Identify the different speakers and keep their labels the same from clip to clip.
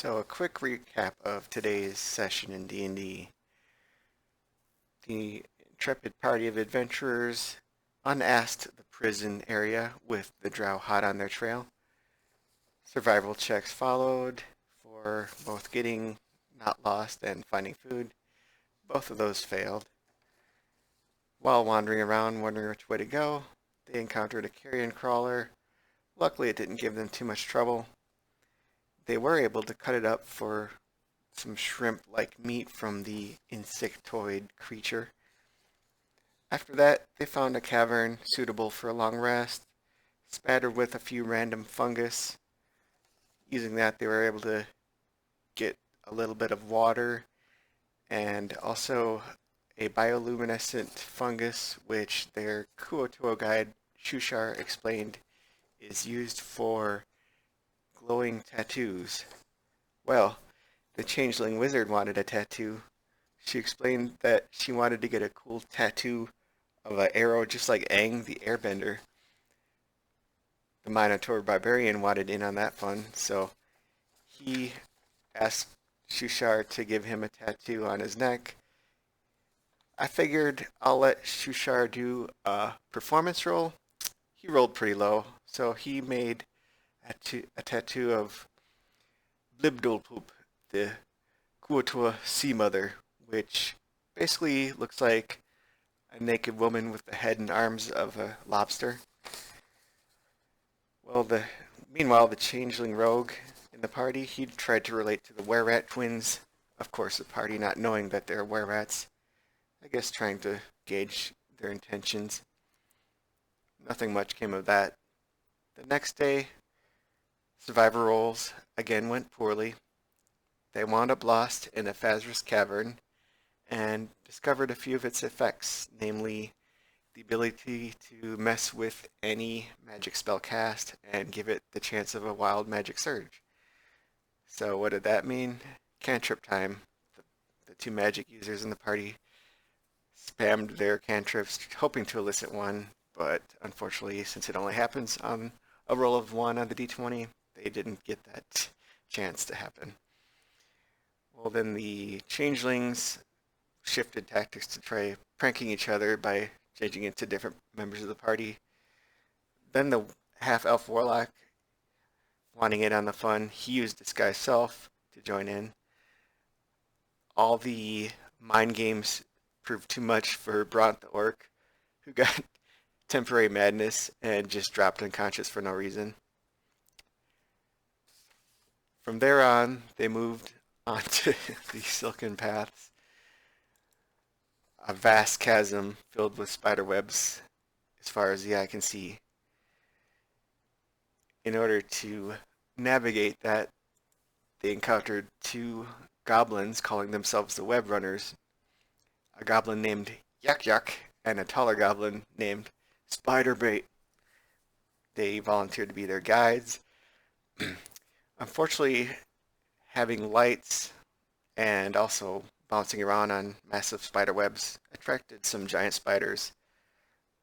Speaker 1: So a quick recap of today's session in D&D. The intrepid party of adventurers unasked the prison area with the drow hot on their trail. Survival checks followed for both getting not lost and finding food. Both of those failed. While wandering around wondering which way to go, they encountered a carrion crawler. Luckily it didn't give them too much trouble. They were able to cut it up for some shrimp-like meat from the insectoid creature. After that, they found a cavern suitable for a long rest, spattered with a few random fungus. Using that, they were able to get a little bit of water and also a bioluminescent fungus, which their Kuo-Toa guide Shushar explained is used for glowing tattoos. Well, the changeling wizard wanted a tattoo. She explained that she wanted to get a cool tattoo of an arrow just like Aang the Airbender. The Minotaur barbarian wanted in on that fun, so he asked Shushar to give him a tattoo on his neck. I figured I'll let Shushar do a performance roll. He rolled pretty low, so he made a tattoo of Blibdolpoop, the Kuo-Toa sea mother, which basically looks like a naked woman with the head and arms of a lobster. Well, meanwhile, the changeling rogue in the party, he tried to relate to the were-rat twins. Of course, the party not knowing that they're were-rats. I guess trying to gauge their intentions. Nothing much came of that. The next day, survivor rolls again went poorly. They wound up lost in a Phasrus cavern and discovered a few of its effects, namely the ability to mess with any magic spell cast and give it the chance of a wild magic surge. So what did that mean? Cantrip time. The two magic users in the party spammed their cantrips hoping to elicit one, but unfortunately, since it only happens on a roll of 1 on the d20, they didn't get that chance to happen. Well, then the changelings shifted tactics to try pranking each other by changing into different members of the party. Then the half-elf warlock, wanting in on the fun, he used disguise self to join in. All the mind games proved too much for Bront the orc, who got temporary madness and just dropped unconscious for no reason. From there on, they moved onto the Silken Paths, a vast chasm filled with spider webs as far as the eye can see. In order to navigate that, they encountered two goblins calling themselves the Web Runners, a goblin named Yak Yak and a taller goblin named Spiderbait. They volunteered to be their guides. Unfortunately, having lights and also bouncing around on massive spider webs attracted some giant spiders.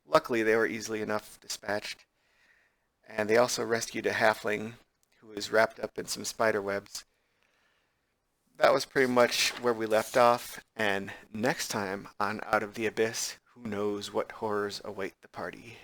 Speaker 1: Luckily, they were easily enough dispatched, and they also rescued a halfling who was wrapped up in some spider webs. That was pretty much where we left off, and next time on Out of the Abyss, who knows what horrors await the party.